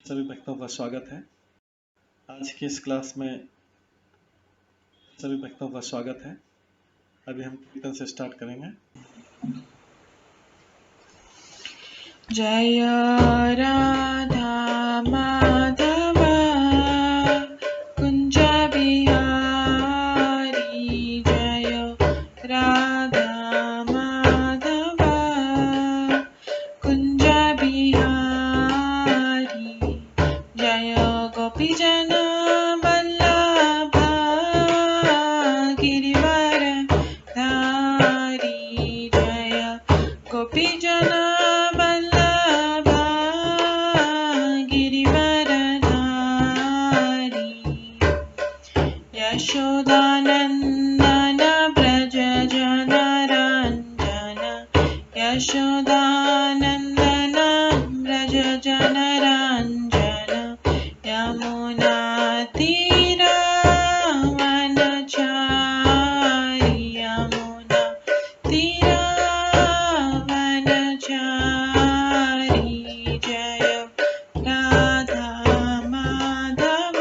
सभी भक्तों का स्वागत है। आज की इस क्लास में सभी भक्तों का स्वागत है। अभी हम कीर्तन से स्टार्ट करेंगे। जय राधा माधव कुंज बिहारी, जय राधा माधव कुंज बिहारी, जय गोपीजन वल्लभ गिरिवर धारी, जय गोपीजन वल्लभ गिरिवर धारी, यशोदानंदन व्रज जनरंजन, यशोदानंदन व्रज जनरंजन, यमुना तीरा वनचारी, यमुना तीरा वनचारी, जय राधा माधव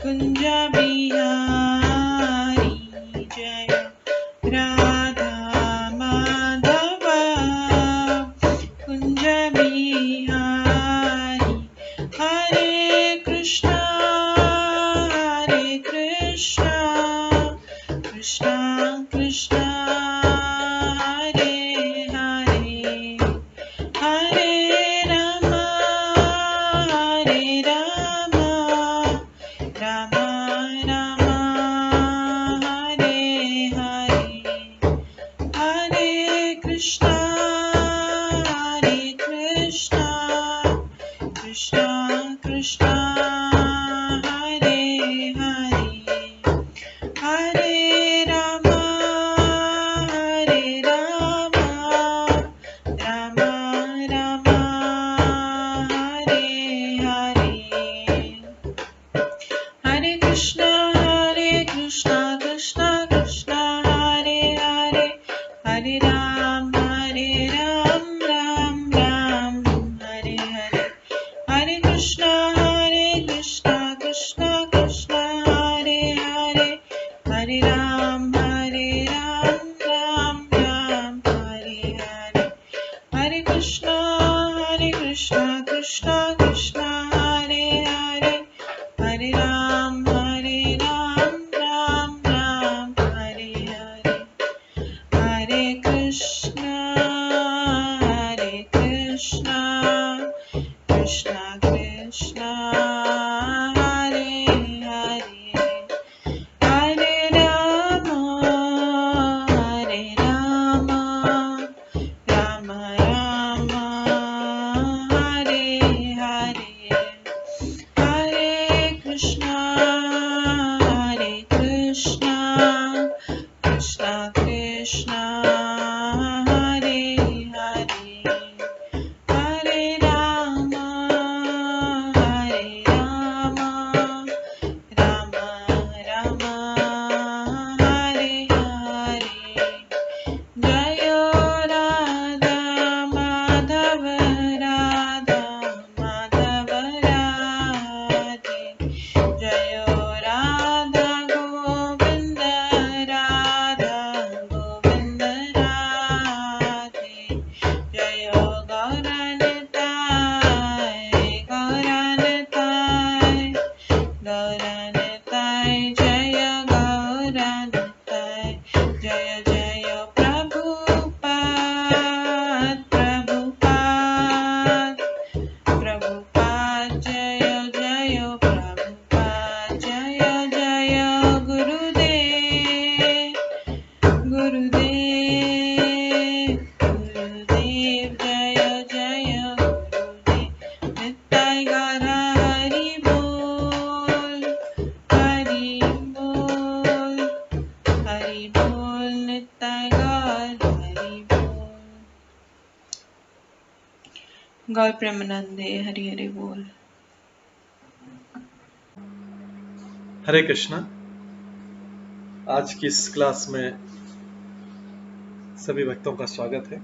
कुंज बिहारी, जय राधा माधव कुंज बिहारी, हरे कृष्णा कृष्णा कृष्णा हरे हरे, हरे राम राम राम हरे हरे, हरे कृष्णा कृष्णा कृष्णा हरे हरे, हरे राम राम राम हरे हरे, हरे कृष्णा कृष्णा कृष्णा हरे हरे, हरे राम राम राम हरे हरे, हरे कृष्णा कृष्णा कृष्णा हरे हरे, हरे राम राम राम हरे हरे, हरे कृष्णा कृष्णा कृष्णा हरे हरे, हरे राम राम राम हरे हरे, हरे कृष्णा कृष्णा कृष्णा हरे हरे, हरे राम राम राम हरे हरे, हरे कृष्णा कृष्णा कृष्णा हरे हरे, हरे राम राम राम हरे हरे, जय राधा माधव राधे, जय राधा गोविंद राधे, जय गौरनिताय जय गौरनिताय, जय जय प्रभुपाद जय जय प्रभुपाद, जय जय गुरुदेव जय जय गुरुदेव, निताय गौर हरि बोल निताय गौर हरि बोल, गौर प्रेमानंदे हरि हरि बोल। हरे कृष्णा। आज की इस क्लास में सभी भक्तों का स्वागत है।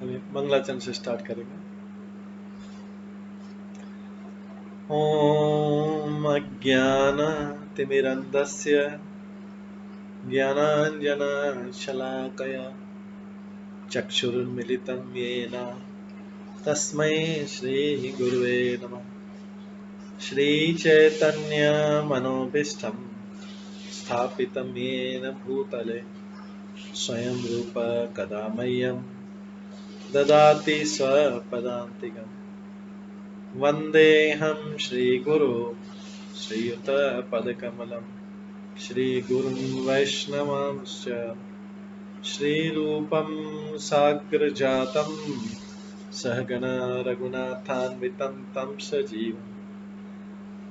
अभी मंगलाचरण से स्टार्ट करेंगे। ॐ अज्ञानतिमिरन्धस्य ज्ञानाञ्जनशलाकया चक्षुरुन्मिलितं येन तस्मै श्रीगुरुवे नमः। श्रीचैतन्यमनोभीष्टं स्थापितं येन भूतले स्वयं रूप कदा मह्यं ददाति स्वपदान्तिकम्। वन्देऽहं श्रीगुरो श्रीयुतपदकमलं श्रीगुरुं वैष्णवांश्च श्रीरूपं साग्रजातं सहगण रघुनाथान्वितं तं सजीवं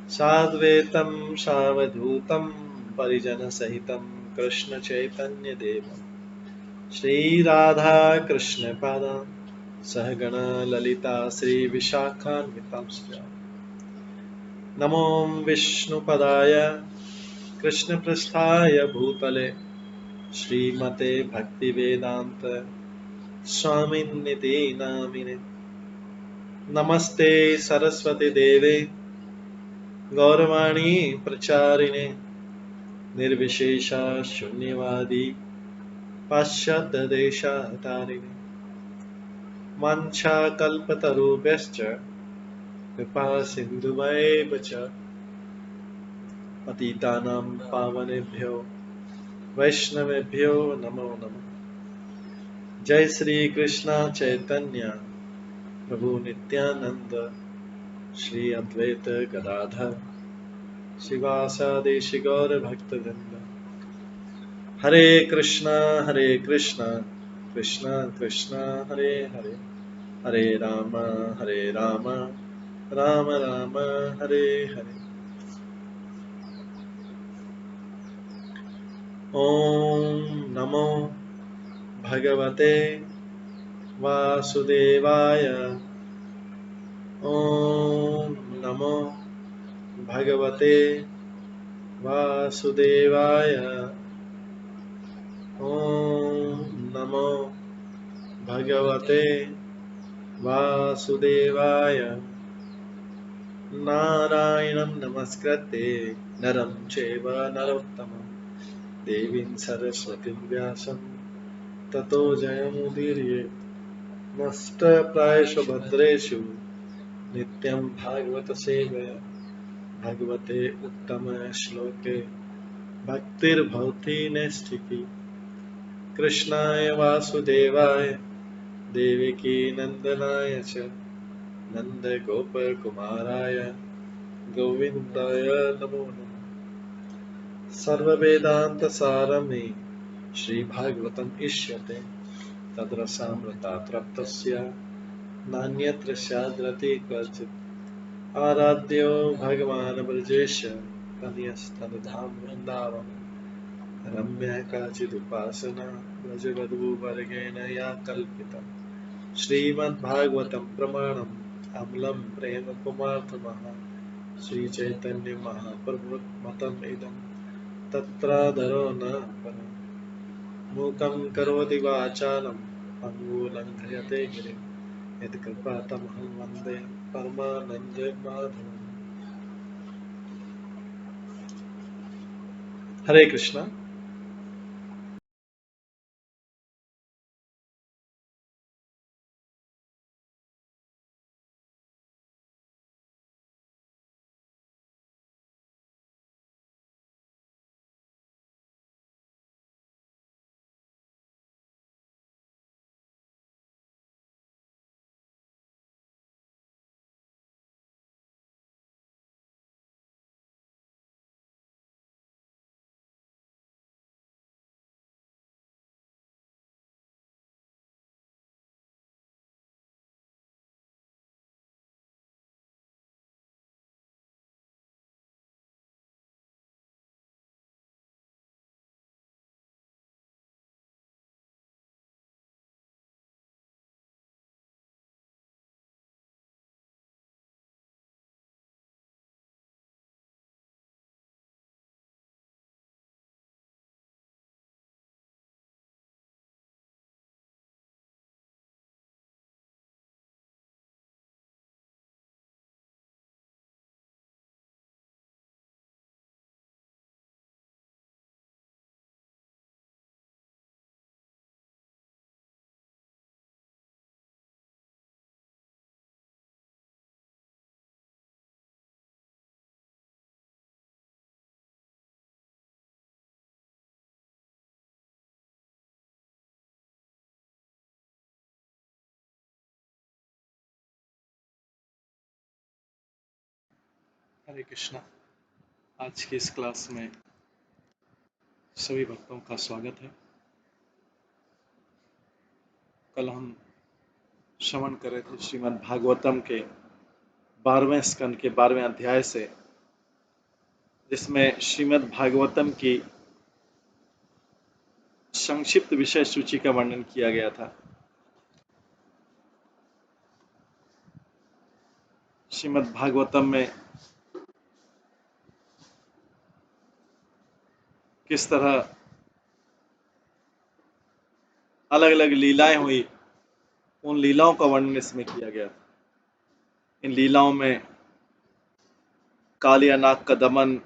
साद्वैतं सावधूतं परिजनसहितं कृष्णचैतन्यदेवं श्रीराधाकृष्णपादान् सहगण ललिता श्रीविशाखान्वितांश्च नमो विष्णुपदाय कृष्णपृष्ठाय भूतले श्रीमते भक्तिवेदांत स्वामिन्निति नामिने। नमस्ते सरस्वती देवे गौरवाणी प्रचारिणे निर्विशेषा शून्यवादी पाश्चात्य देशातारिणे। वाञ्छाकल्पतरुभ्यश्च कृपा सिन्धुभ्येव च पतितानां पावनेभ्यो वैष्णवेभ्यो नमो नमः। जय श्री कृष्ण चैतन्य प्रभु नित्यानंद श्री अद्वैत गदाधर शिवासादि गौर भक्तवृंद। हरे कृष्णा कृष्णा कृष्णा हरे हरे, हरे राम राम राम हरे हरे। ओम नमो भगवते वासुदेवाय। ओम नमो भगवते वासुदेवाय। ओम नमो भगवते वासुदेवाय। नारायणं नमस्कृत्य नरं चैव नरोत्तमं देवीं सरस्वतीं व्यासं ततो जयमुदीरयेत्। नष्टप्रायेषु भद्रेषु नित्यं भागवत सेवया भगवते उत्तम श्लोके भक्तिर्भवति नैष्ठिकी। कृष्णाय वासुदेवाय देवकी नंदनाय च नन्दगोपकुमाराय गोविन्दाय नमो नमः। सर्ववेदान्तसारमे श्रीभागवतम् इष्यते तद्रसामृतात् नान्यत्र स्याद्रति क्वचित्। आराध्यो भगवान् ब्रजेश तनयस्तनधाम वृन्दावन रम्या काचिदुपासना व्रजवधूवर्गेण या कल्पिता। श्रीमद्भागवतं प्रमाणम् अम्लं प्रेम कुमार्थमः श्रीचैतन्य महाप्रभुमतम् इदं तत्रादरो न परम्। मूकं करोति वाचालं पङ्गुलङ्घयते गिरिं यत्कृपातमहं वन्दे परमानन्दमाधवम्। हरे कृष्णा। हरे कृष्णा। आज की इस क्लास में सभी भक्तों का स्वागत है। कल हम श्रवण कर रहे थे श्रीमद् भागवतम के 12वें स्कंद के 12वें अध्याय से, जिसमें श्रीमद् भागवतम की संक्षिप्त विषय सूची का वर्णन किया गया था। श्रीमद् भागवतम में किस तरह अलग अलग लीलाएं हुई, उन लीलाओं का वर्णन इसमें किया गया था। इन लीलाओं में कालिया नाग का दमन,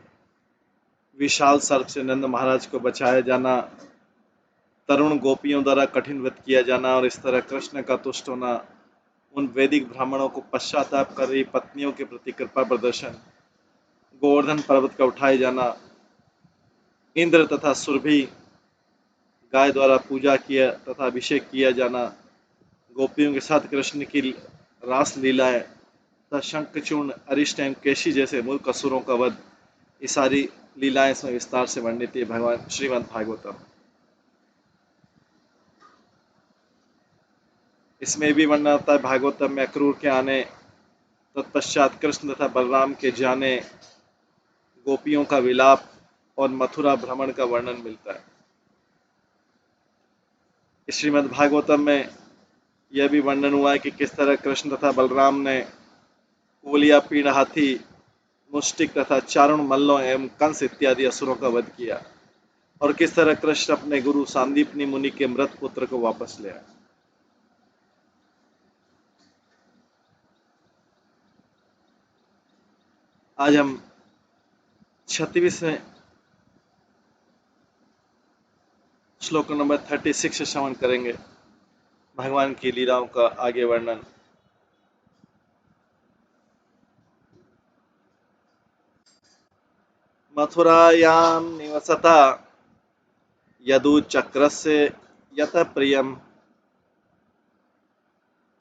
विशाल सर्प से नंद महाराज को बचाया जाना, तरुण गोपियों द्वारा कठिन व्रत किया जाना और इस तरह कृष्ण का तुष्ट होना, उन वैदिक ब्राह्मणों को पश्चाताप कर रही पत्नियों के प्रति कृपा प्रदर्शन, गोवर्धन पर्वत का उठाए जाना, इंद्र तथा सुरभि गाय द्वारा पूजा किया तथा अभिषेक किया जाना, गोपियों के साथ कृष्ण की रास लीलाएं तथा शंखचूर्ण, अरिष्ट एवं केशी जैसे मूर्ख असुरों का वध, ये सारी लीलाएं इसमें विस्तार से वर्णित है भगवान श्रीमद् भागवतम। इसमें भी वर्णन होता है भागवतम में अक्रूर के आने, तत्पश्चात कृष्ण तथा बलराम के जाने, गोपियों का विलाप और मथुरा भ्रमण का वर्णन मिलता है। श्रीमद् भागवतम में यह भी वर्णन हुआ है कि किस तरह कृष्ण तथा बलराम ने कुलिया, पीड़ हाथी, मुष्टिक तथा चारण मल्लों एवं कंस इत्यादि असुरों का वध किया और किस तरह कृष्ण अपने गुरु सांदीपनी मुनि के मृत पुत्र को वापस ले आए। आज हम 36वें श्लोक नंबर 36 से श्रवण करेंगे भगवान की लीलाओं का आगे वर्णन। मथुरायां निवसता यदुचक्रस्य यत प्रियं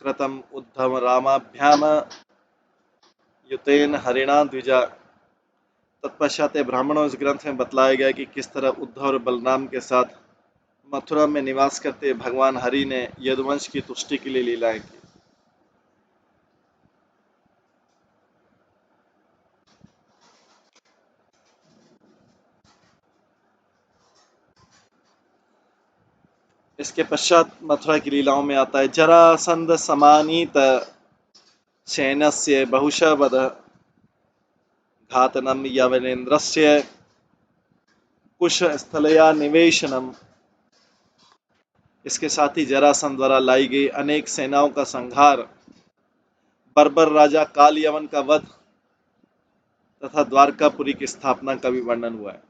कृतम उद्धव रामाभ्याम युतेन हरिणा द्विजा। तत्पश्चात ब्राह्मणों इस ग्रंथ में बतलाया गया कि किस तरह उद्धव और बलराम के साथ मथुरा में निवास करते भगवान हरि ने यदुवंश की तुष्टि के लिए लीलाएं की। इसके पश्चात मथुरा की लीलाओं में आता है जरासंध समानीत सैन्यस्य बहुशः वध घातनम यवनेन्द्रस्य कुश स्थलया निवेशनम। इसके साथ ही जरासंध द्वारा लाई गई अनेक सेनाओं का संहार, बर्बर राजा काल यवन का वध तथा द्वारकापुरी की स्थापना का भी वर्णन हुआ है।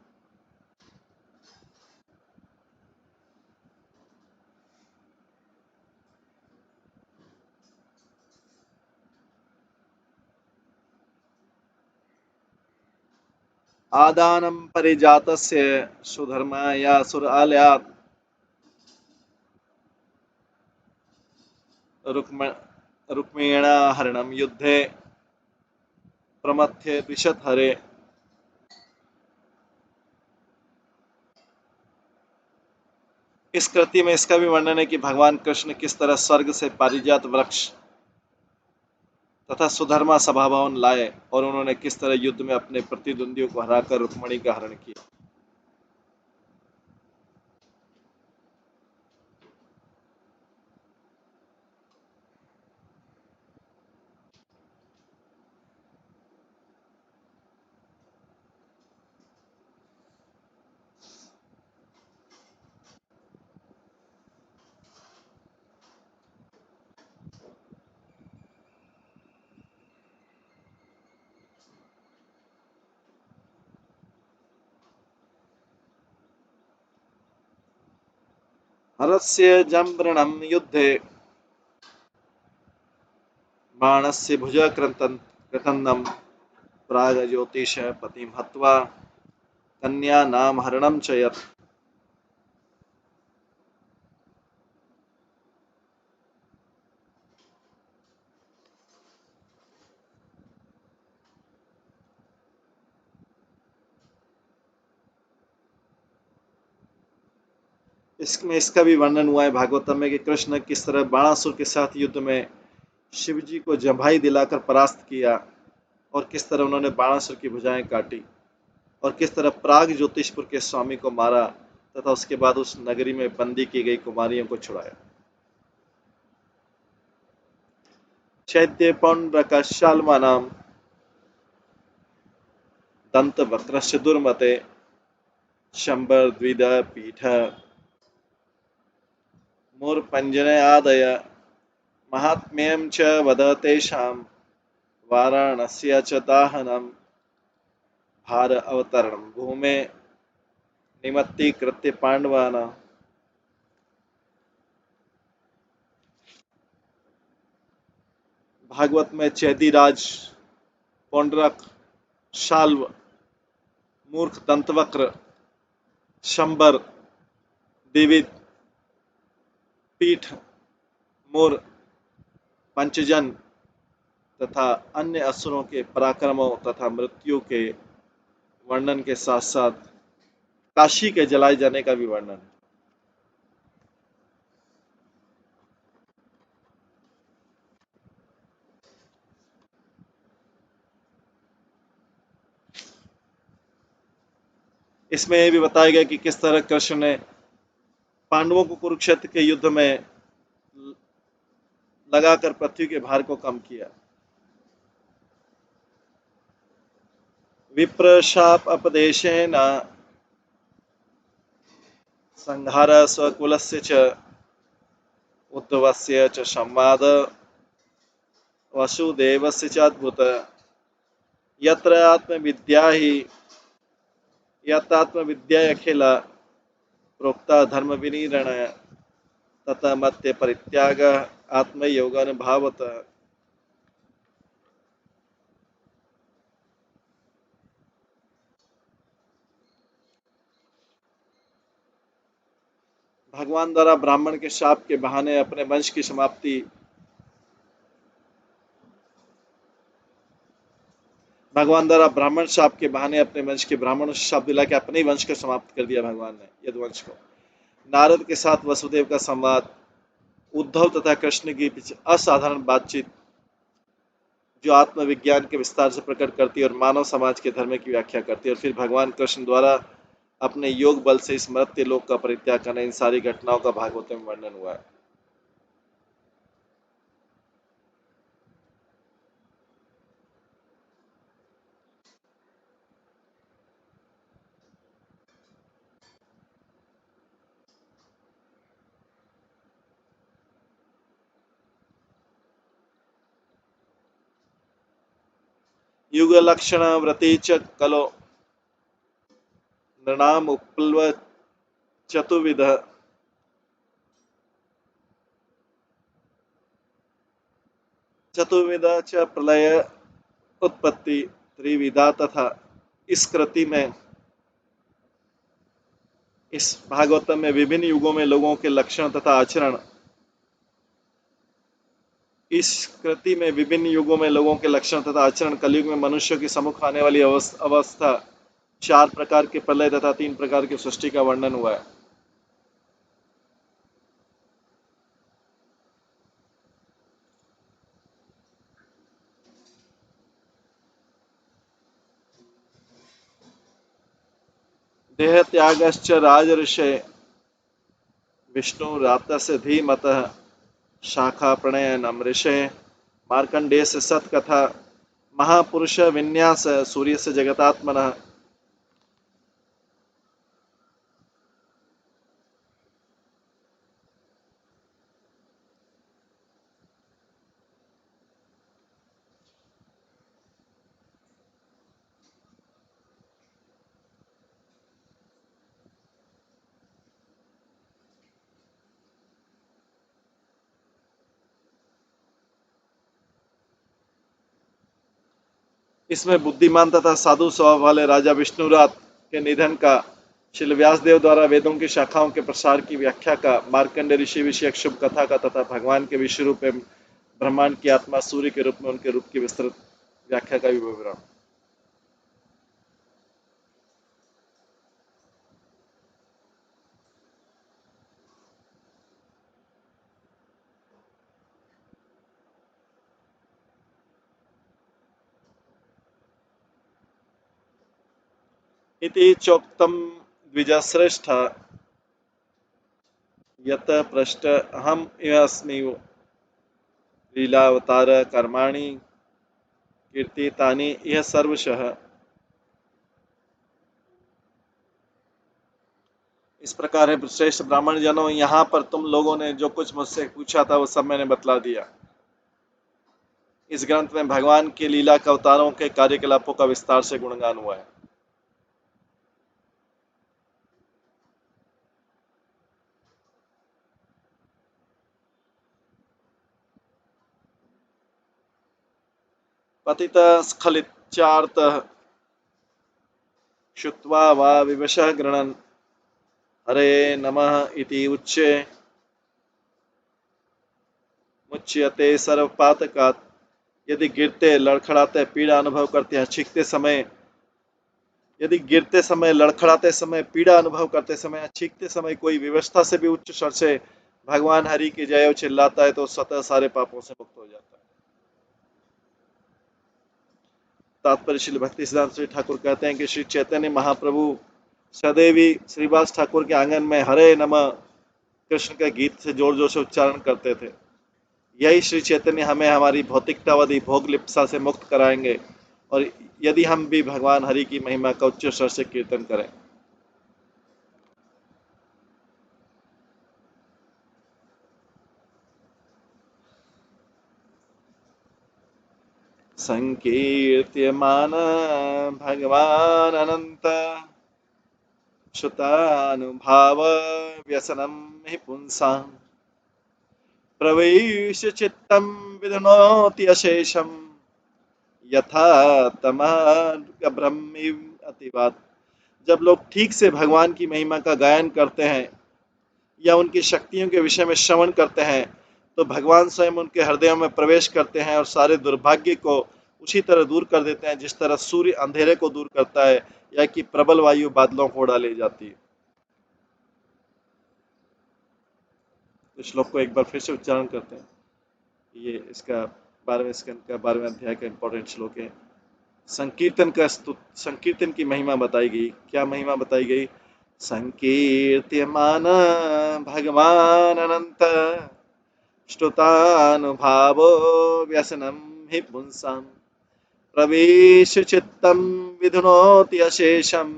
आदानं परिजातस्य सुधर्माया सुरालयात् रुक्मिणा हरणं युद्धे प्रमथ्य द्विषत् हरे। इस कृति में इसका भी वर्णन है कि भगवान कृष्ण किस तरह स्वर्ग से पारिजात वृक्ष तथा सुधर्मा सभा भवन लाए और उन्होंने किस तरह युद्ध में अपने प्रतिद्वंदियों को हराकर रुक्मणी का हरण किया। हरस्य जम्बृणं युद्धे बाणस्य भुजा कृतन्नं प्रागज्योतिष पतिं हत्वा कन्यानां हरणं च यत्। इसमें इसका भी वर्णन हुआ है भागवतम में कि कृष्ण किस तरह बाणासुर के साथ युद्ध में शिव जी को जम्भाई दिलाकर परास्त किया और किस तरह उन्होंने बाणासुर की भुजाएं काटी और किस तरह प्राग ज्योतिषपुर के स्वामी को मारा तथा उसके बाद उस नगरी में बंदी की गई कुमारियों को छुड़ाया। चैत्य पौंड्रकशाल्मानां दंतवक्त्रस्य दुर्मते शंबर द्विद पीठ मूर्पंजने आदय महात्म्यं च वद तेषां वाराणस्य च दाहनं भार अवतरणं भूमे निमत्तीकृत्य पांडवानां। भागवत में चैदीराज, पौंड्रक, शाल्व, मूर्ख दंतवक्र, शंबर, द्विविद, पीठ, मूर, पंचजन तथा अन्य असुरों के पराक्रमों तथा मृत्यु के वर्णन के साथ साथ काशी के जलाए जाने का भी वर्णन है। इसमें यह भी बताया गया कि किस तरह कृष्ण ने पांडवों को कुरुक्षेत्र के युद्ध में लगाकर पृथ्वी के भार को कम किया। विप्रशाप अपदेशेन संहार स्वकुलस्य च उद्धवस्य च संवाद वसुदेवस्य च अद्भुत यत्र आत्मविद्या ही यत्आत्मविद्या अखिल प्रोक्ता धर्म विनीरण तथा मत्य परित्याग आत्मयोगन भावत। भगवान द्वारा ब्राह्मण के शाप के बहाने अपने वंश की समाप्ति भगवान द्वारा ब्राह्मण शाप के बहाने अपने वंश के ब्राह्मणों से शाप दिला के अपने ही वंश को समाप्त कर दिया भगवान ने यदुवंश को। नारद के साथ वसुदेव का संवाद, उद्धव तथा कृष्ण की असाधारण बातचीत जो आत्मविज्ञान के विस्तार से प्रकट करती है और मानव समाज के धर्म की व्याख्या करती है, और फिर भगवान कृष्ण द्वारा अपने योग बल से इस मर्त्य लोक का परित्याग करना, इन सारी घटनाओं का भागवत में वर्णन हुआ है। युग लक्षण व्रति च कलो नृणाम उपप्लव चतुर्विध चतुर्विध च प्रलय उत्पत्ति त्रिविधा तथा इस कृति में, इस भागवतम में विभिन्न युगों में लोगों के लक्षण तथा आचरण, इस कृति में विभिन्न युगों में लोगों के लक्षण तथा आचरण, कलयुग में मनुष्यों की सम्मुख आने वाली अवस्था, 4 प्रकार के प्रलय तथा 3 प्रकार की सृष्टि का वर्णन हुआ है। देह त्यागश्च राजऋषे विष्णु रातस्य धीमतः शाखा प्रणयनम ऋषे मार्कंडेय से सतकथा महापुरुष विन्यास सूर्य से जगतात्मन। इसमें बुद्धिमान तथा साधु स्वभाव वाले राजा विष्णुरात के निधन का, श्री व्यासदेव द्वारा वेदों की शाखाओं के प्रसार की व्याख्या का, मार्कंडेय ऋषि विषयक शुभ कथा का तथा भगवान के विश्व रूप में ब्रह्मांड की आत्मा सूर्य के रूप में उनके रूप की विस्तृत व्याख्या का भी विवरण। इति चोक्तम द्विजश्रेष्ठ यत पृष्ठ अहम अस्मि लीलावतार कर्माणि कीर्तितानि यह सर्वशः। इस प्रकार है श्रेष्ठ ब्राह्मण जनों, यहाँ पर तुम लोगों ने जो कुछ मुझसे पूछा था वो सब मैंने बतला दिया। इस ग्रंथ में भगवान के लीला के अवतारों के कार्यकलापों का विस्तार से गुणगान हुआ है। पतित स्खलितार्थ श्रुत्वा वा विवशः गृणन् हरे नमः इति मुच्यते सर्वपातकात्। यदि गिरते लड़खड़ाते पीड़ा अनुभव करते हैं, छींकते समय, यदि गिरते समय, लड़खड़ाते समय, पीड़ा अनुभव करते समय, छींकते समय कोई विवशता से भी उच्च स्वर से भगवान हरि की जय चिल्लाता है तो स्वतः सारे पापों से मुक्त हो जाता है। तात्पर्य श्री भक्ति सिद्धांत श्री ठाकुर कहते हैं कि श्री चैतन्य महाप्रभु सदैवी श्रीवास ठाकुर के आंगन में हरे नमः कृष्ण के गीत से जोर जोर से उच्चारण करते थे। यही श्री चैतन्य हमें हमारी भौतिकतावादी भोग लिप्सा से मुक्त कराएंगे और यदि हम भी भगवान हरि की महिमा का उच्च स्वर से कीर्तन करें। संकीर्त्यमान भगवान अनंत श्रुतानुभाव व्यसनम हि पुंसा प्रवेश चित्तम विधुनोति अशेषम यथा तमः अतिवात। जब लोग ठीक से भगवान की महिमा का गायन करते हैं या उनकी शक्तियों के विषय में श्रवण करते हैं तो भगवान स्वयं उनके हृदयों में प्रवेश करते हैं और सारे दुर्भाग्य को उसी तरह दूर कर देते हैं जिस तरह सूर्य अंधेरे को दूर करता है या कि प्रबल वायु बादलों को उड़ा ले जाती है। तो श्लोक को एक बार फिर से उच्चारण करते हैं। ये इसका 12वें स्कंद का 12वें अध्याय का इंपॉर्टेंट श्लोक है। संकीर्तन की महिमा बताई गई। क्या महिमा बताई गई? संकीर्त्यमान भगवान अनंत श्रुतानुभावो व्यसनम हि पुंसाम प्रवेश चित्तम विधुनोति अशेषम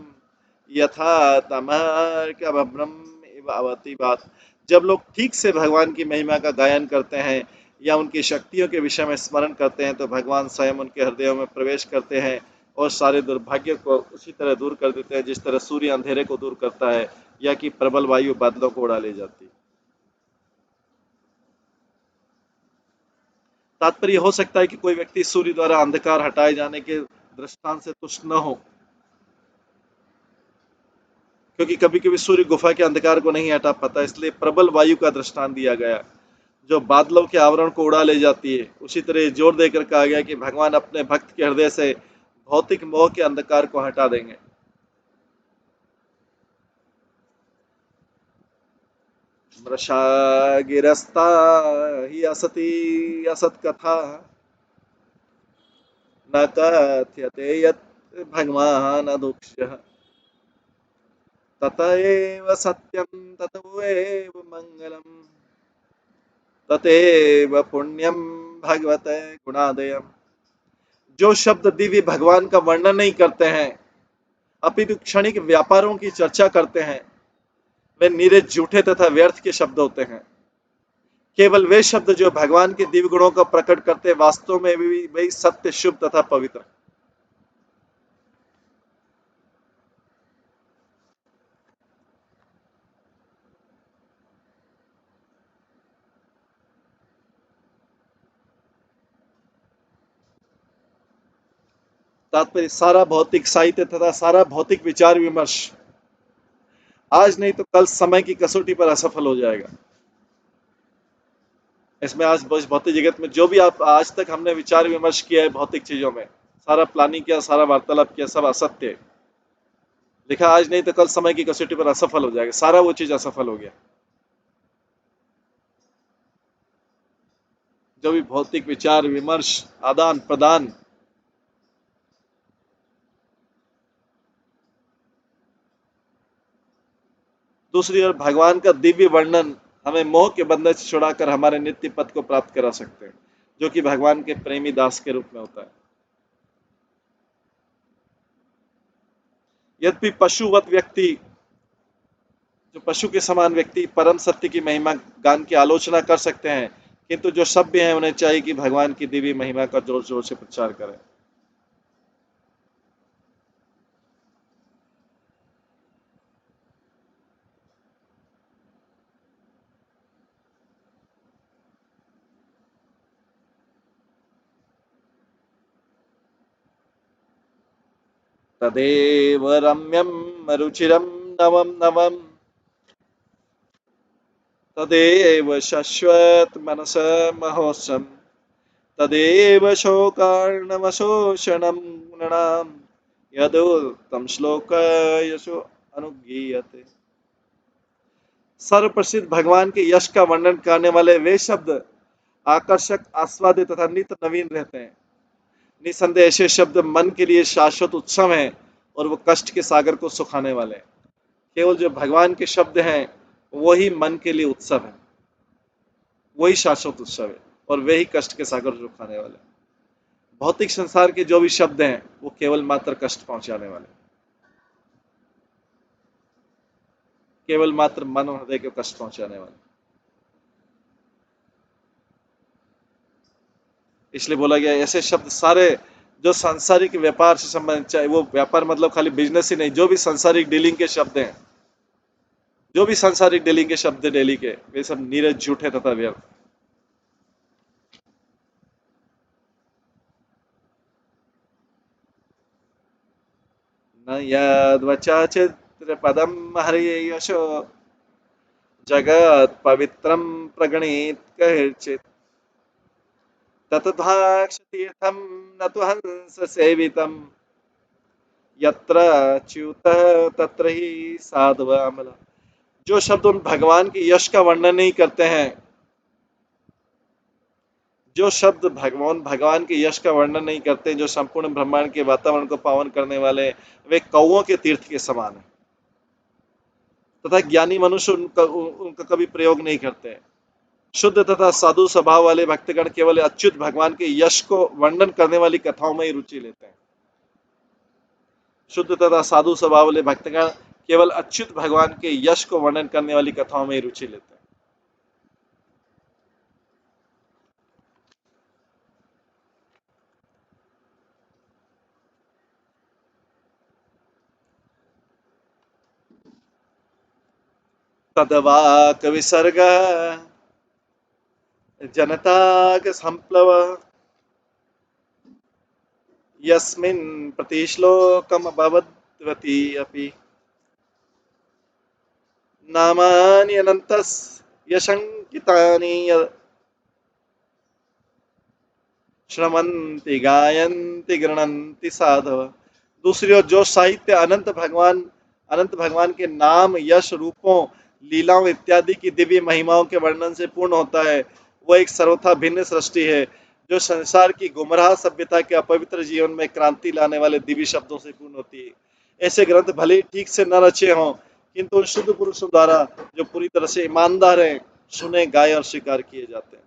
यथा तमर्कभ्रम इव अवति बात। जब लोग ठीक से भगवान की महिमा का गायन करते हैं या उनकी शक्तियों के विषय में स्मरण करते हैं तो भगवान स्वयं उनके हृदयों में प्रवेश करते हैं और सारे दुर्भाग्य को उसी तरह दूर कर देते हैं जिस तरह सूर्य अंधेरे को दूर करता है या कि प्रबल वायु बादलों को उड़ा ले जाती है। तात्पर्य हो सकता है कि कोई व्यक्ति सूर्य द्वारा अंधकार हटाए जाने के दृष्टांत से तुष्ट न हो, क्योंकि कभी कभी सूर्य गुफा के अंधकार को नहीं हटा पाता, इसलिए प्रबल वायु का दृष्टांत दिया गया जो बादलों के आवरण को उड़ा ले जाती है। उसी तरह जोर देकर कहा गया कि भगवान अपने भक्त के हृदय से भौतिक मोह के अंधकार को हटा देंगे। मृषा गिरस्ता ही असती असत कथा न कथ्यते यत् भगवान अदुक्ष्यः ततएव सत्यम ततएव मंगलम ततएव पुण्यम भगवते गुणादयम। जो शब्द दिव्य भगवान का वर्णन नहीं करते हैं अपितु क्षणिक व्यापारों की चर्चा करते हैं वे निरे झूठे तथा व्यर्थ के शब्द होते हैं। केवल वे शब्द जो भगवान के दिव्य गुणों को प्रकट करते वास्तव में भी वही सत्य, शुभ तथा पवित्र। तात्पर्य सारा भौतिक साहित्य तथा सारा भौतिक विचार विमर्श आज नहीं तो कल समय की कसौटी पर असफल हो जाएगा। इसमें आज भौतिक जगत में जो भी आप आज तक हमने विचार विमर्श किया है भौतिक चीजों में, सारा प्लानिंग किया, सारा वार्तालाप किया, सब असत्य है। लिखा आज नहीं तो कल समय की कसौटी पर असफल हो जाएगा, सारा वो चीज असफल हो गया। जो भी भौतिक विचार विमर्श आदान प्रदान दूसरी ओर भगवान का दिव्य वर्णन हमें मोह के बंधन से छुड़ाकर हमारे नित्य पद को प्राप्त करा सकते हैं, जो कि भगवान के प्रेमी दास के रूप में होता है। यद्यपि पशुवत व्यक्ति, जो पशु के समान व्यक्ति परम सत्य की महिमा गान की आलोचना कर सकते हैं, किंतु जो सभ्य हैं उन्हें चाहिए कि भगवान की दिव्य महिमा का जोर जोर से प्रचार करें। तदेव रम्यम रुचिरम नवम नवम, तदेव शश्वत मनस महोत्सम, तदेव शोकार्णवशोषणं नृणां, यदुक्तं श्लोक यशो अनुगीयते। सर्वप्रसिद्ध भगवान के यश का वर्णन करने वाले वे शब्द आकर्षक, आस्वाद्य तथा नित्य नवीन रहते हैं। निसंदेह ऐसे शब्द मन के लिए शाश्वत उत्सव हैं और वो कष्ट के सागर को सुखाने वाले हैं। केवल जो भगवान के शब्द हैं वही मन के लिए उत्सव है, वही शाश्वत उत्सव है, और वे ही कष्ट के सागर को सुखाने वाले हैं। भौतिक संसार के जो भी शब्द हैं वो केवल मात्र कष्ट पहुंचाने वाले, केवल मात्र मन और हृदय को कष्ट पहुंचाने वाले। इसलिए बोला गया ऐसे शब्द सारे जो सांसारिक व्यापार से संबंधित, चाहे वो व्यापार मतलब खाली बिजनेस ही नहीं, जो भी सांसारिक डीलिंग के शब्द हैं, जो भी सांसारिक डीलिंग के शब्द डेली के, वे सब नीरज, झूठे तथा व्यर्थ। न यद्वचा चित्रपदम हरियशो जगत पवित्रम प्रगणित कहर्चित, ततद्भाक्षतीर्थम न तु हंस सेवितम, यत्र च्युत तत्र ही साधव अमल। जो शब्द उन भगवान के यश का वर्णन नहीं करते हैं, जो शब्द भगवान भगवान के यश का वर्णन नहीं करते, जो संपूर्ण ब्रह्मांड के वातावरण को पावन करने वाले, वे कौओं के तीर्थ के समान है, तथा ज्ञानी मनुष्य उनका कभी प्रयोग नहीं करते। शुद्ध तथा साधु स्वभाव वाले भक्तगण केवल अच्युत भगवान के यश को वर्णन करने वाली कथाओं में ही रुचि लेते हैं। शुद्ध तथा साधु स्वभाव वाले भक्तगण केवल अच्युत भगवान के यश को वर्णन करने वाली कथाओं में ही रुचि लेते हैं। तदवाक विसर्ग जनताक संप्लव, यस्मिन् प्रतिश्लोकम भवद्वती अपि, नामानि अनन्तस् यशंकितानि श्रमंति गायन्ति गृणन्ति साधव। दूसरी ओर जो साहित्य अनंत भगवान के नाम, यश, रूपों, लीलाओं इत्यादि की दिव्य महिमाओं के वर्णन से पूर्ण होता है, वह एक सर्वथा भिन्न सृष्टि है, जो संसार की गुमराह सभ्यता के अपवित्र जीवन में क्रांति लाने वाले दिव्य शब्दों से पूर्ण होती है। ऐसे ग्रंथ भले ही ठीक से न रचे हों, किंतु उन शुद्ध पुरुषों द्वारा जो पूरी तरह से ईमानदार हैं, सुने, गाए और स्वीकार किए जाते हैं।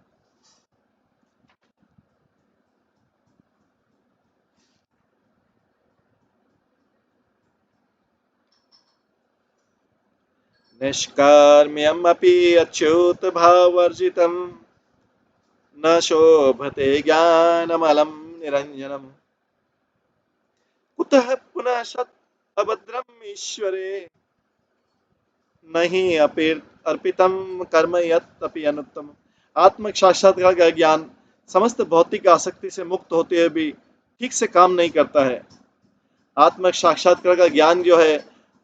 निष्काम्यमपि अच्युत भावर्जितं, न शोभते ज्ञानमलं निरञ्जनम्, कुतः पुनः सत् अभद्रम् ईश्वरे, नहीं अर्पितम कर्म यत् अपि अनुत्तम। आत्म साक्षात्कार का ज्ञान समस्त भौतिक आसक्ति से मुक्त होते हुए भी ठीक से काम नहीं करता है। आत्म साक्षात्कार का ज्ञान जो है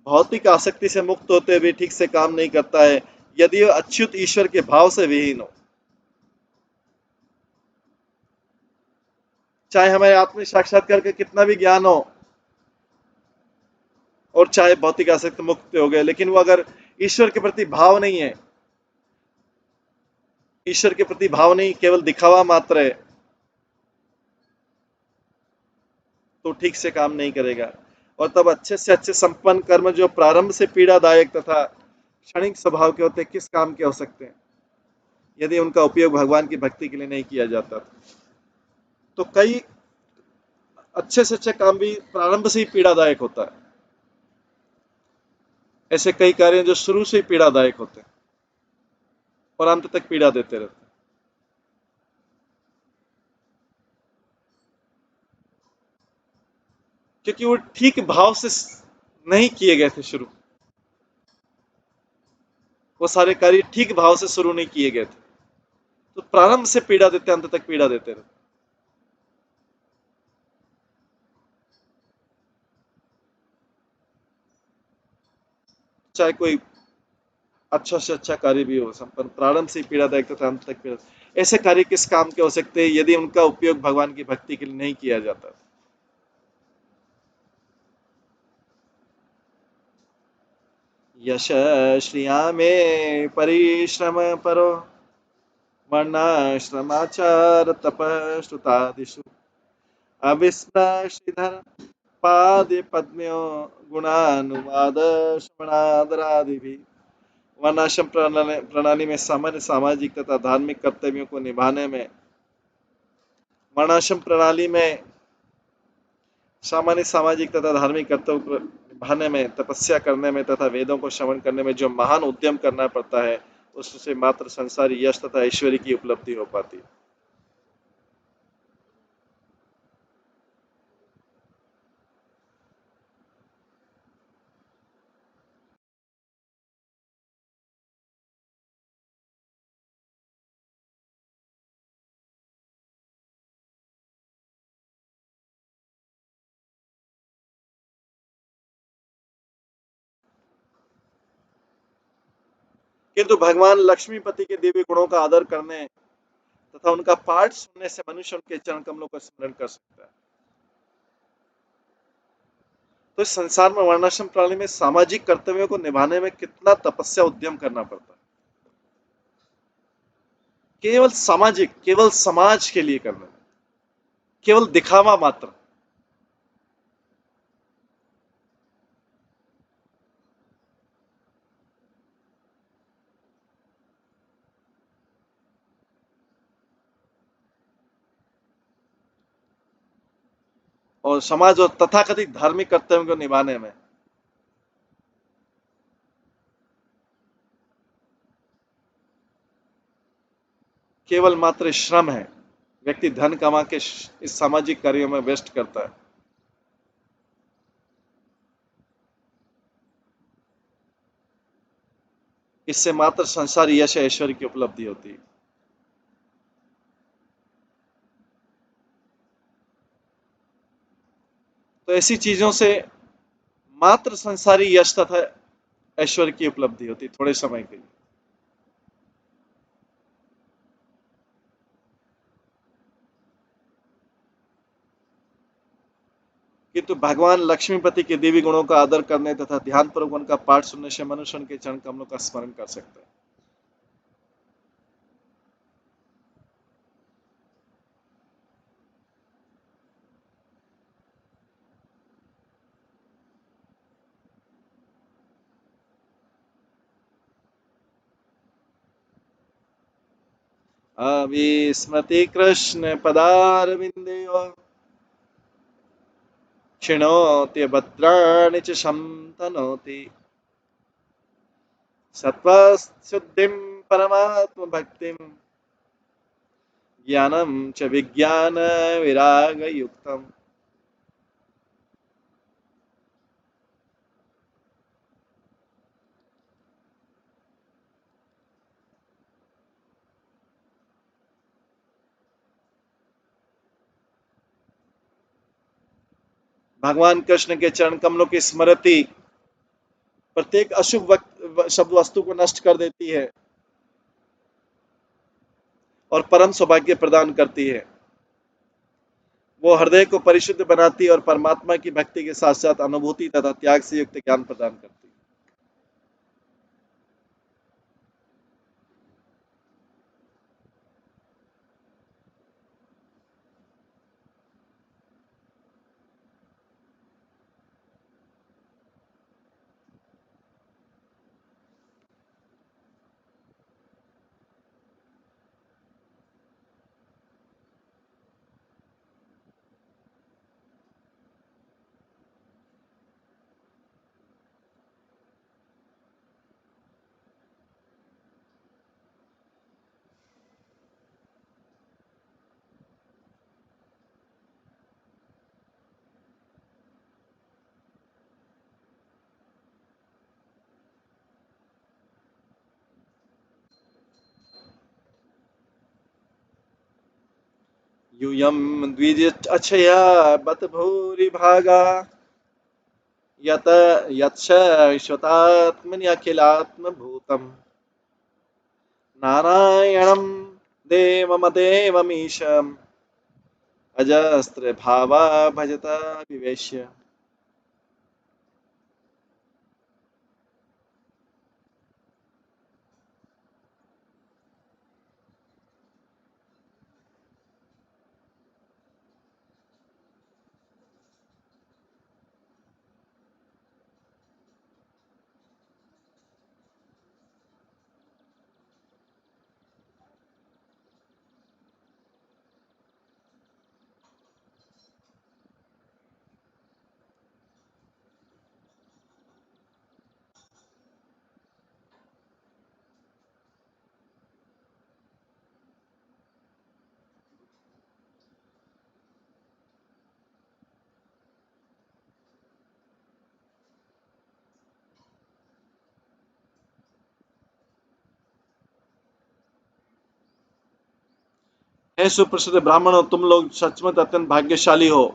भौतिक आसक्ति से मुक्त होते हुए भी ठीक से काम नहीं करता है, यदि वह अच्युत ईश्वर के भाव से विहीन हो। चाहे हमारे आत्म साक्षात्कार का कितना भी ज्ञान हो और चाहे भौतिक आसक्ति मुक्त हो गए, लेकिन वो अगर ईश्वर के प्रति भाव नहीं है, ईश्वर के प्रति भाव नहीं, केवल दिखावा मात्र है, तो ठीक से काम नहीं करेगा। और तब अच्छे से अच्छे संपन्न कर्म जो प्रारंभ से पीड़ादायक तथा क्षणिक स्वभाव के होते, किस काम के हो सकते हैं यदि उनका उपयोग भगवान की भक्ति के लिए नहीं किया जाता? तो कई अच्छे से अच्छे काम भी प्रारंभ से ही पीड़ादायक होता है। ऐसे कई कार्य हैं जो शुरू से ही पीड़ादायक होते हैं और अंत तक पीड़ा देते रहते हैं, क्योंकि वो ठीक भाव से नहीं किए गए थे शुरू। वो सारे कार्य ठीक भाव से शुरू नहीं किए गए थे, तो प्रारंभ से पीड़ा देते, अंत तक पीड़ा देते रहते। चाहे कोई अच्छा से अच्छा कार्य भी हो, संपन्न प्रारंभ से ही पीड़ादायक तथा अंत तक पीड़ा। ऐसे कार्य किस काम के हो सकते हैं यदि उनका उपयोग भगवान की भक्ति के लिए नहीं किया जाता? यश श्रिया में परिश्रम परो वर्णाश्रमाचार तपस्तुतादिषु अविस्मृतिधर पादे पद्म्यो गुणानुवाद श्रवणादरादि। वर्णाश्रम प्रणाली में सामान्य सामाजिक तथा धार्मिक कर्तव्यों को निभाने में, वर्णाश्रम प्रणाली में सामान्य सामाजिक तथा धार्मिक कर्तव्यों को निभाने में, तपस्या करने में तथा वेदों को श्रवण करने में जो महान उद्यम करना पड़ता है, उससे मात्र संसारी यश तथा ऐश्वर्य की उपलब्धि हो पाती है। किंतु भगवान लक्ष्मीपति के दिव्य गुणों का आदर करने तथा उनका पाठ सुनने से मनुष्य उनके चरण कमलों का स्मरण कर सकता है। तो इस संसार में वर्णाश्रम प्रणाली में सामाजिक कर्तव्यों को निभाने में कितना तपस्या उद्यम करना पड़ता है, केवल सामाजिक, केवल समाज के लिए करने में, केवल दिखावा मात्र। और समाज और तथाकथित धार्मिक कर्तव्यों को निभाने में केवल मात्र श्रम है। व्यक्ति धन कमा के इस सामाजिक कार्यों में वेस्ट करता है, इससे मात्र संसारी यश ऐश्वर्य की उपलब्धि होती है। तो ऐसी चीजों से मात्र संसारी यश तथा ऐश्वर्य की उपलब्धि होती है थोड़े समय के लिए। किंतु भगवान लक्ष्मीपति के देवी गुणों का आदर करने तथा ध्यानपूर्वक उनका पाठ सुनने से मनुष्य उनके चरण कमलों का स्मरण कर सकता है। अविस्मृति कृष्ण पदारविंदयो क्षिणोति भद्राणि च शंतनोति सत्त्वशुद्धिं परमात्म भक्तिं ज्ञानं च विज्ञान विराग युक्तम्। भगवान कृष्ण के चरण कमलों की स्मृति प्रत्येक अशुभ शब्द वस्तु को नष्ट कर देती है और परम सौभाग्य प्रदान करती है। वो हृदय को परिशुद्ध बनाती है और परमात्मा की भक्ति के साथ साथ अनुभूति तथा त्याग से युक्त ज्ञान प्रदान करती है। यूयं द्विजच्छया बत भूरिभागा यत यच्छश्वतात्मन्यखिलात्मभूतम् नारायणं देवमदेवमीशम् अजस्रभावा भजता विवेश्य। हे सुप्रसिद्ध ब्राह्मणों, तुम लोग सचमुच अत्यंत भाग्यशाली हो,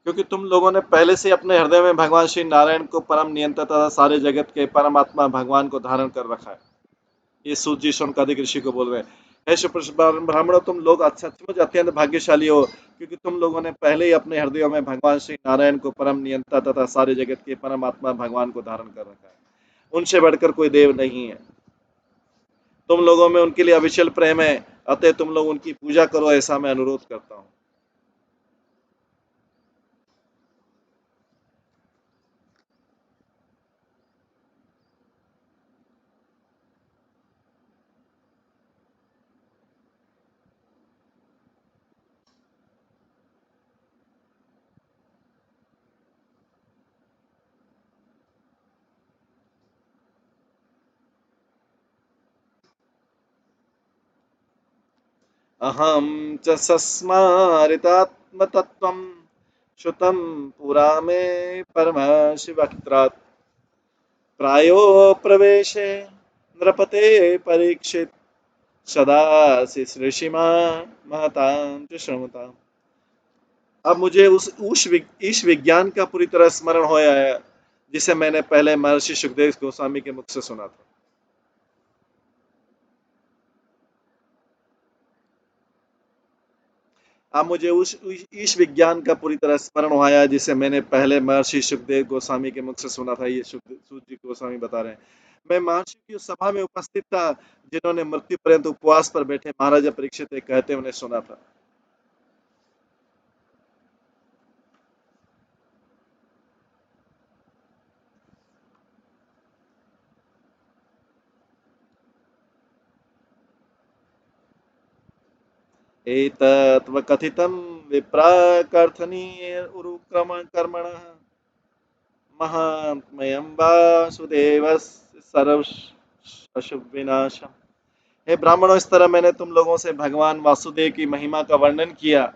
क्योंकि तुम लोगों ने पहले से अपने हृदय में भगवान श्री नारायण को परम नियंता तथा सारे जगत के परमात्मा भगवान को धारण कर रखा है। ये सूत जी शौनकादिक ऋषि को बोल रहे हैं। हे सुप्रसिद्ध ब्राह्मणों, तुम लोग सचमुच अत्यंत भाग्यशाली हो, क्योंकि तुम लोगों ने पहले ही अपने हृदयों में भगवान श्री नारायण को परम नियंता तथा सारे जगत के परमात्मा भगवान को धारण कर रखा है। उनसे बढ़कर कोई देव नहीं है। तुम लोगों में उनके लिए अविचल प्रेम है, अतः तुम लोग उनकी पूजा करो, ऐसा मैं अनुरोध करता हूँ। अहं च सस्मारितात्मतत्त्वं श्रुतं पुरा मे परमशिवक्त्रात् प्रायो प्रवेशे नृपते परीक्षित सदासि ऋषिमा महतां च श्रमताम्। अब मुझे उस ईश विज्ञान का पूरी तरह स्मरण होया है, जिसे मैंने पहले महर्षि सुखदेव गोस्वामी के मुख से सुना था। अब मुझे उस ईश विज्ञान का पूरी तरह स्मरण हुआ है, जिसे मैंने पहले महर्षि सुखदेव गोस्वामी के मुख से सुना था। ये सूत जी गोस्वामी बता रहे हैं। मैं महर्षि की उस सभा में उपस्थित था, जिन्होंने मृत्यु पर्यंत उपवास पर बैठे महाराजा परीक्षित कहते उन्हें सुना था। एतत्वकथितं विप्राकर्थनीय उरुक्रमण कर्मणः महात्म्यं वासुदेवस्य सर्व अशुभ विनाशम। हे ब्राह्मणों, इस तरह मैंने तुम लोगों से भगवान वासुदेव की महिमा का वर्णन किया।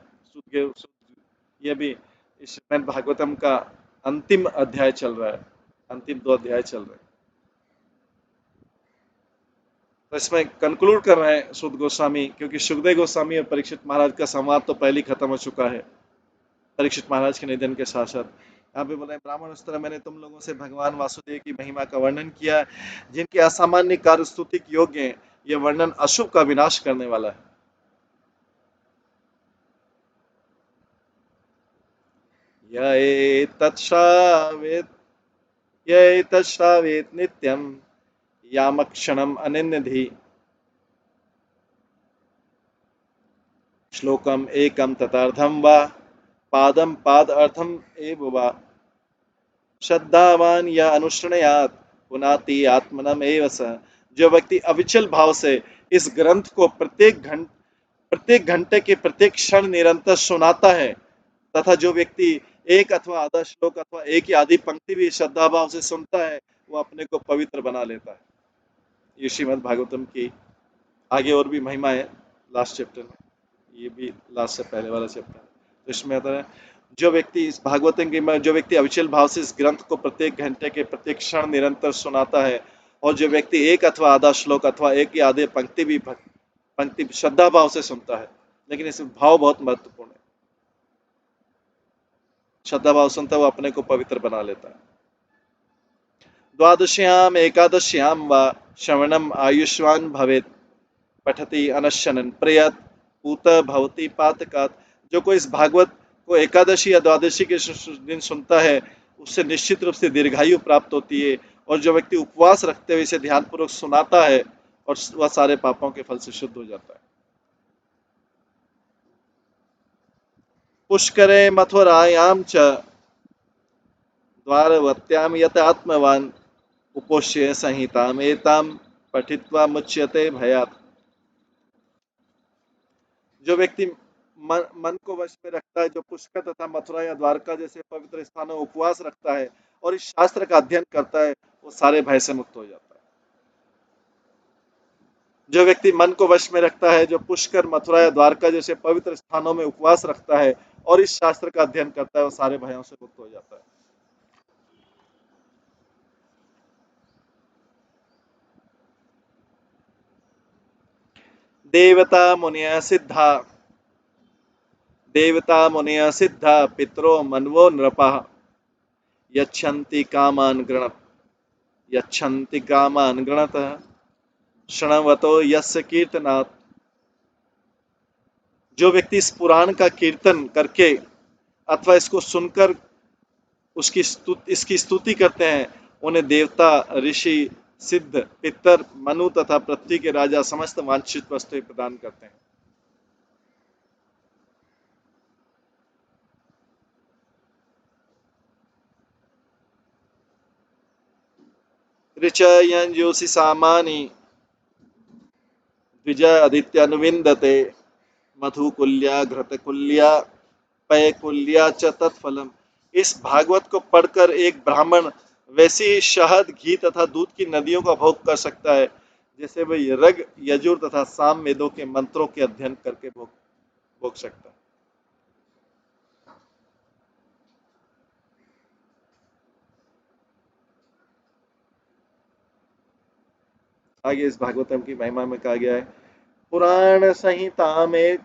ये भी इस श्रीमद् भागवतम का अंतिम अध्याय चल रहा है, अंतिम 2 अध्याय चल रहे हैं। तो इसमें कंक्लूड कर रहे हैं सुत गोस्वामी, क्योंकि सुखदेव गोस्वामी और परीक्षित महाराज का संवाद तो पहले ही खत्म हो चुका है परीक्षित महाराज के निधन के साथ साथ। यहाँ पे बोले, ब्राह्मण, इस तरह मैंने तुम लोगों से भगवान वासुदेव की महिमा का वर्णन किया, जिनके असामान्य कार्य स्तुति योग्य हैं। यह वर्णन अशुभ का विनाश करने वाला है। यह तत्श्रावेत नित्यम यामक्षणम अनिन्यधि श्लोकम एकम तथार्धम वा पादम पाद अर्थम एव वा श्रद्धावान या अनुष्णयात पुनाति आत्मनम एव स। जो व्यक्ति अविचल भाव से इस ग्रंथ को प्रत्येक घंटे के प्रत्येक क्षण निरंतर सुनाता है, तथा जो व्यक्ति एक अथवा आधा श्लोक अथवा एक ही आधी पंक्ति भी श्रद्धा भाव से सुनता है, वो अपने को पवित्र बना लेता है। ये श्रीमद् भागवतम की आगे और भी महिमा है लास्ट चैप्टर में, ये भी लास्ट से पहले वाला चैप्टर है। तो इसमें आता है, जो व्यक्ति इस भागवतम की जो व्यक्ति अविचल भाव से इस ग्रंथ को प्रत्येक घंटे के प्रत्येक क्षण निरंतर सुनाता है, और जो व्यक्ति एक अथवा आधा श्लोक अथवा एक ही आधे पंक्ति भी पंक्ति श्रद्धा भाव से सुनता है, लेकिन इसमें भाव बहुत महत्वपूर्ण है। श्रद्धा भाव सुनता है वो अपने को पवित्र बना लेता है। द्वादश्याम एकादश्याम व श्रवणम आयुष्मान भवेत् पठति अनशनन प्रयत पूत भवती पातकात। जो कोई इस भागवत को एकादशी या द्वादशी के दिन सुनता है उससे निश्चित रूप से दीर्घायु प्राप्त होती है। और जो व्यक्ति उपवास रखते हुए इसे ध्यानपूर्वक सुनाता है और वह सारे पापों के फल से शुद्ध हो जाता है। पुष्करे मथुरायाम च द्वारवत्याम यत आत्मवान उपोष्य संहिताम एताम पठित्वा मुच्यते भयात्। जो व्यक्ति मन को वश में रखता है, जो पुष्कर तथा मथुरा या द्वारका जैसे पवित्र स्थानों में उपवास रखता है और इस शास्त्र का अध्ययन करता है, वो सारे भय से मुक्त हो जाता है। जो व्यक्ति मन को वश में रखता है, जो पुष्कर मथुरा या द्वारका जैसे पवित्र स्थानों में उपवास रखता है और इस शास्त्र का अध्ययन करता है, वो सारे भयों से मुक्त हो जाता है। देवता मुनिया सिद्धा देवता मुनिया सिद्धा पितरो मनवो नृपा यच्छन्ति कामान गृणत यच्छन्ति कामान गृणत शृण्वतो यस्य कीर्तनात्। जो व्यक्ति इस पुराण का कीर्तन करके अथवा इसको सुनकर इसकी स्तुति करते हैं, उन्हें देवता, ऋषि, सिद्ध, पितर, मनु तथा पृथ्वी के राजा समस्त वांछित वस्तुएं प्रदान करते हैं। ऋचयन योषि सामानि द्विज आदित्यनुविंदते मधुकुल्या घृतकुल्या पयकुल्या च तत्फलम। इस भागवत को पढ़कर एक ब्राह्मण वैसी शहद, घी तथा दूध की नदियों का भोग कर सकता है जैसे वह रग, यजुर तथा साम वेदों के मंत्रों के अध्ययन करके भोग भोग सकता है। आगे इस भागवतम की महिमा में कहा गया है, पुराण संहिता में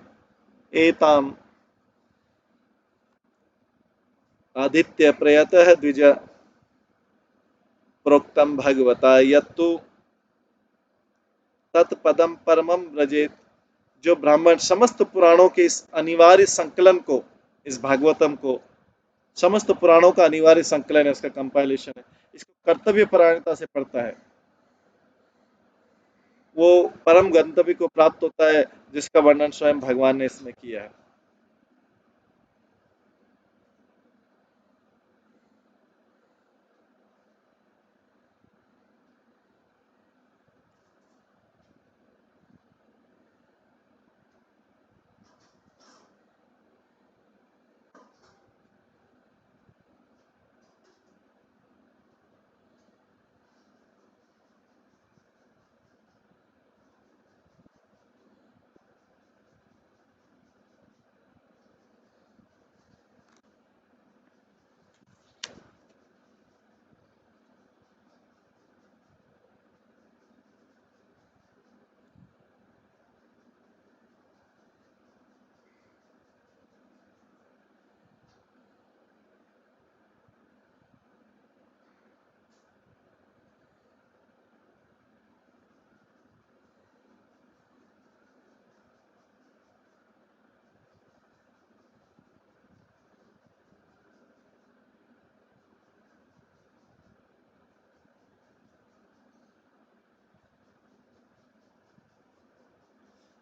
एताम आदित्य प्रयतः द्विज प्रोक्तम भगवता यत्तु तत्पदम परमम व्रजेत। जो ब्राह्मण समस्त पुराणों के इस अनिवार्य संकलन को, इस भागवतम को, समस्त पुराणों का अनिवार्य संकलन है, इसका कंपाइलेशन है, इसको कर्तव्य परायणता से पढ़ता है, वो परम गंतव्य को प्राप्त होता है जिसका वर्णन स्वयं भगवान ने इसमें किया है।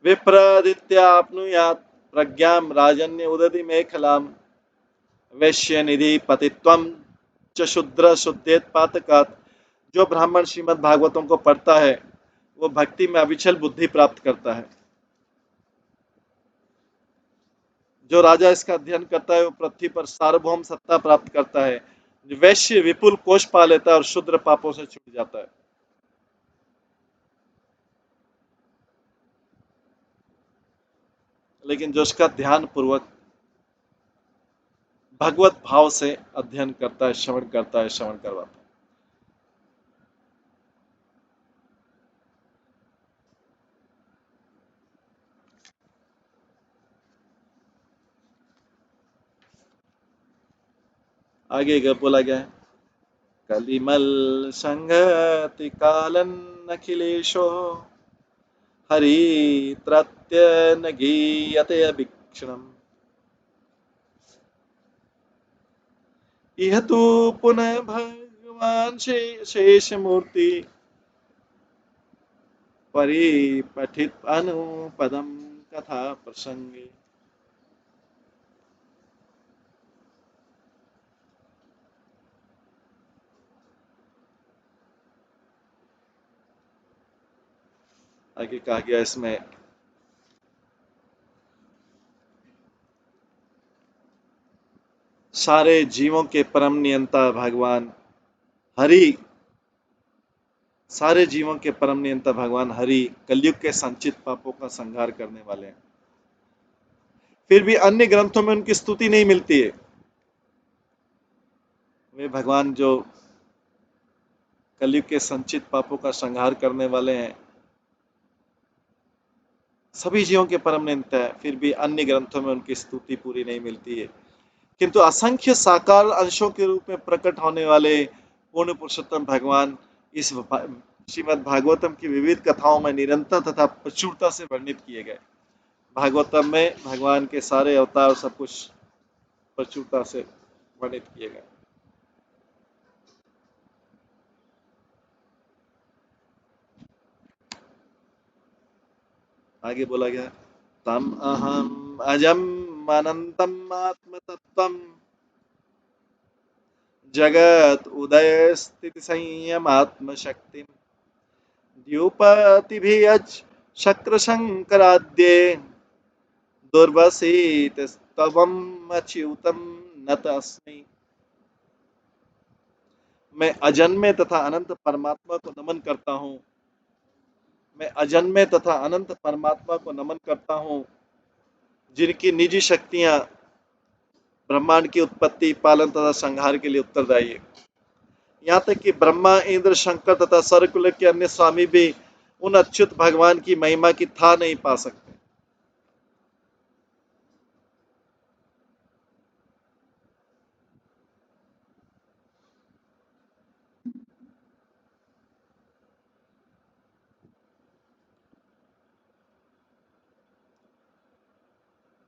विप्रादित्याप्नुयात् प्रज्ञां राजन्य उदति मेखलाम वैश्य निधि पतित्वम च शूद्र शुद्धेत पातकात्। जो ब्राह्मण श्रीमद् भागवतों को पढ़ता है वो भक्ति में अविचल बुद्धि प्राप्त करता है। जो राजा इसका अध्ययन करता है वो पृथ्वी पर सार्वभौम सत्ता प्राप्त करता है। वैश्य विपुल कोष पा लेता है और शूद्र पापों से छूट जाता है। लेकिन जो उसका ध्यान पूर्वक भगवत भाव से अध्ययन करता है, श्रवण करता है, श्रवण करवाता है। आगे बोला गया है, कलिमल संगति कालन अखिलेशो हरित्रत्य न गीयते अभिक्षणम् इह तु पुनः भगवान शेष मूर्ति परिपठित अनुपदम कथा प्रसंगे। आगे कहा गया इसमें, सारे जीवों के परम नियंता भगवान हरि, सारे जीवों के परम नियंता भगवान हरि कलयुग के संचित पापों का संहार करने वाले हैं। फिर भी अन्य ग्रंथों में उनकी स्तुति नहीं मिलती है। वे भगवान जो कलयुग के संचित पापों का संहार करने वाले हैं, सभी जीवों के परम नियंता है, फिर भी अन्य ग्रंथों में उनकी स्तुति पूरी नहीं मिलती है। किंतु असंख्य साकार अंशों के रूप में प्रकट होने वाले पूर्ण पुरुषोत्तम भगवान इस श्रीमद् भागवतम की विविध कथाओं में निरंतर तथा प्रचुरता से वर्णित किए गए। भागवतम में भगवान के सारे अवतार सब कुछ प्रचुरता से वर्णित किए गए। आगे बोला गया, तम अहम अजम अनंतम आत्म तत्वम जगत उदय स्थिति संयम आत्म शक्ति द्युपतिभियज शक्र शंकराद्ये दुर्वसित स्तवम अच्युतम नत अस्मि। मैं अजन्मे तथा अनंत परमात्मा को नमन करता हूँ, मैं अजन्मे तथा अनंत परमात्मा को नमन करता हूँ, जिनकी निजी शक्तियां ब्रह्मांड की उत्पत्ति, पालन तथा संहार के लिए उत्तरदायी है। यहाँ तक कि ब्रह्मा, इंद्र, शंकर तथा सर्वकुल के अन्य स्वामी भी उन अच्युत भगवान की महिमा की था नहीं पा सकते।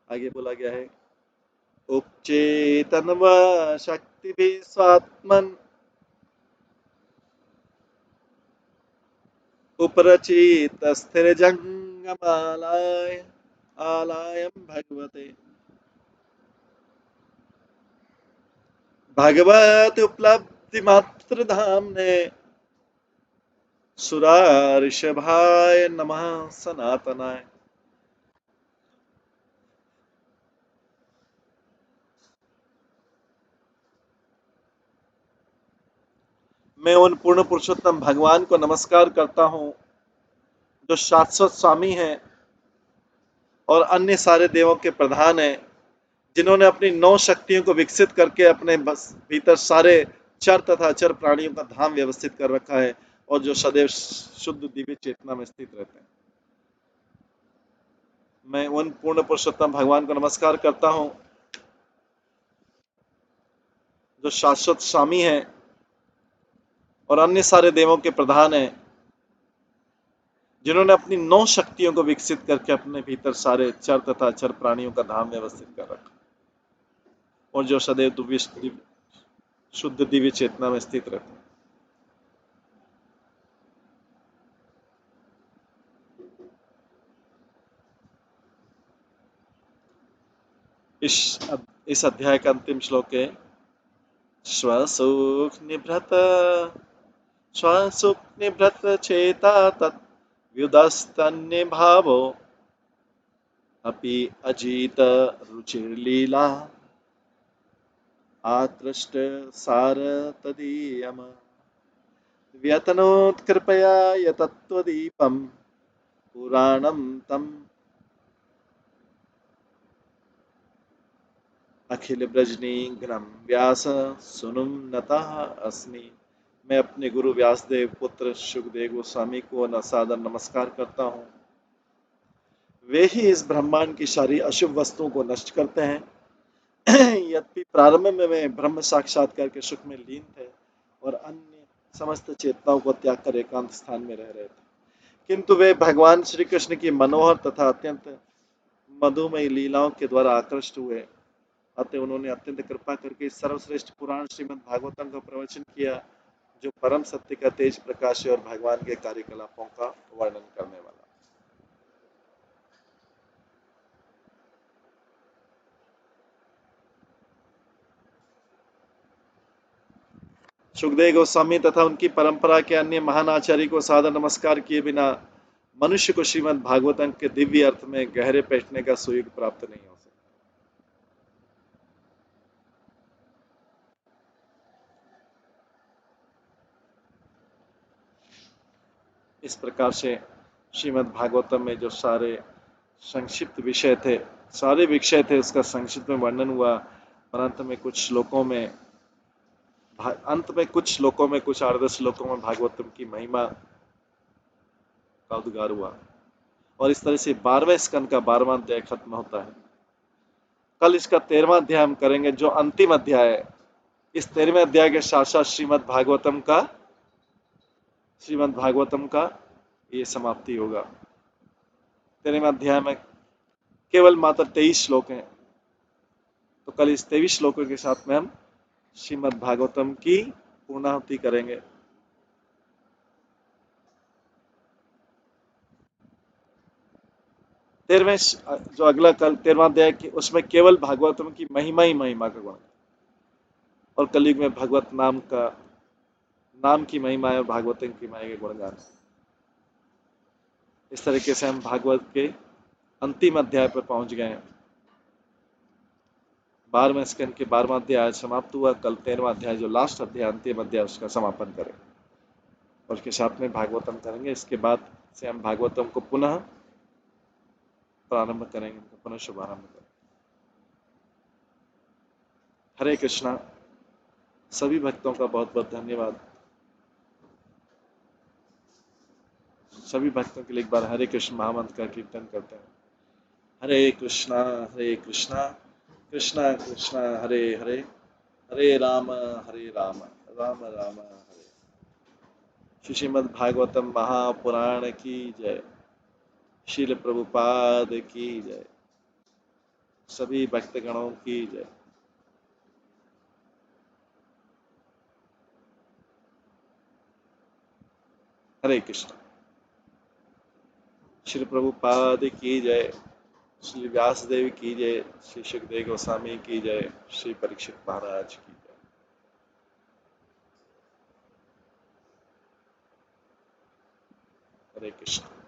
आगे बोला गया है, उपचेतन व शक्ति भी स्वात्मन उपरचित स्थिर जंगमालय आलयम भगवते भगवत उपलब्धि मात्र धाम ने सुरा ऋषभाय नमः सनातनाय। मैं उन पूर्ण पुरुषोत्तम भगवान को नमस्कार करता हूँ जो शाश्वत स्वामी हैं और अन्य सारे देवों के प्रधान हैं, जिन्होंने अपनी 9 शक्तियों को विकसित करके अपने भीतर सारे चर तथा अचर प्राणियों का धाम व्यवस्थित कर रखा है और जो सदैव शुद्ध दिव्य चेतना में स्थित रहते हैं। मैं उन पूर्ण पुरुषोत्तम भगवान को नमस्कार करता हूँ जो शाश्वत स्वामी है और अन्य सारे देवों के प्रधान हैं, जिन्होंने अपनी 9 शक्तियों को विकसित करके अपने भीतर सारे चर तथा अचर प्राणियों का धाम व्यवस्थित कर रखा और जो सदैव शुद्ध दिव्य चेतना में स्थित रहते हैं। इस अध्याय का अंतिम श्लोक है, स्वसुख निभृत चेता तत् व्युदस्तन्य भावो अपि अजीत रुचिर्लीला आकृष्ट सार तदीयम व्यतनोत्कृपया यतत्वदीपम पुराणम तम अखिल ब्रजनीग्रम व्यास सुनुम नतः अस्मि। मैं अपने गुरु व्यासदेव पुत्र सुखदेव गोस्वामी को असादर नमस्कार करता हूँ। वे ही इस ब्रह्मांड की सारी अशुभ वस्तुओं को नष्ट करते हैं यद्यपि प्रारंभ में वे ब्रह्म साक्षात्कार के सुख में लीन थे और अन्य समस्त चेतनाओं को त्याग कर एकांत स्थान में रह रहे थे, किंतु वे भगवान श्री कृष्ण की मनोहर तथा अत्यंत मधुमयी लीलाओं के द्वारा आकृष्ट हुए। अतः उन्होंने अत्यंत कृपा करके इस सर्वश्रेष्ठ पुराण श्रीमद् भागवतम का प्रवचन किया, जो परम सत्य का तेज प्रकाश है और भगवान के कार्यकलापों का वर्णन करने वाला। सुखदेव गोस्वामी तथा उनकी परंपरा के अन्य महान आचार्य को सादर नमस्कार किए बिना मनुष्य को श्रीमद् भागवतम के दिव्य अर्थ में गहरे बैठने का सुयोग प्राप्त नहीं हो सकता। इस प्रकार से श्रीमद् भागवतम में जो सारे संक्षिप्त विषय थे, सारे विषय थे, उसका संक्षिप्त में वर्णन हुआ। और अंत में कुछ श्लोकों में कुछ 8-10 श्लोकों में भागवतम की महिमा का उद्गार हुआ। और इस तरह से 12वें स्कंद का 12वां अध्याय खत्म होता है। कल इसका 13वां अध्याय हम करेंगे, जो अंतिम अध्याय है। इस 13वें अध्याय के साथ साथ श्रीमद् भागवतम का ये समाप्ति होगा। 13वें अध्याय में केवल मात्र 23 श्लोक हैं। तो कल इस 23 श्लोकों के साथ में हम श्रीमद् भागवतम की पूर्णाहुति करेंगे। तेरहवें जो अगला कल 13वां अध्याय उसमें केवल भागवतम की महिमा ही महिमा का गुण, और कलयुग में भगवत नाम की महिमा है और भागवतम की महिमा के गुणगान। इस तरीके से हम भागवत के अंतिम अध्याय पर पहुंच गए हैं। 12वें स्कंद के 12वां अध्याय समाप्त हुआ। कल 13वां अध्याय जो लास्ट अध्याय, अंतिम अध्याय, उसका समापन करें और उसके साथ में भागवतम करेंगे। इसके बाद से हम भागवतम को पुनः प्रारंभ करेंगे, पुनः शुभारंभ करेंगे। हरे कृष्णा। सभी भक्तों का बहुत बहुत धन्यवाद। सभी भक्तों के लिए एक बार हरे कृष्ण महामंत्र का कीर्तन करते हैं। हरे कृष्णा कृष्णा कृष्णा हरे हरे, हरे राम राम राम हरे। श्रीमद् भागवतम महापुराण की जय। शील प्रभुपाद की जय। सभी भक्तगणों की जय। हरे कृष्ण। श्री प्रभुपाद की जय। श्री व्यासदेव की जय। श्री सुखदेव गोस्वामी की जय। श्री परीक्षित महाराज की जय। हरे कृष्ण।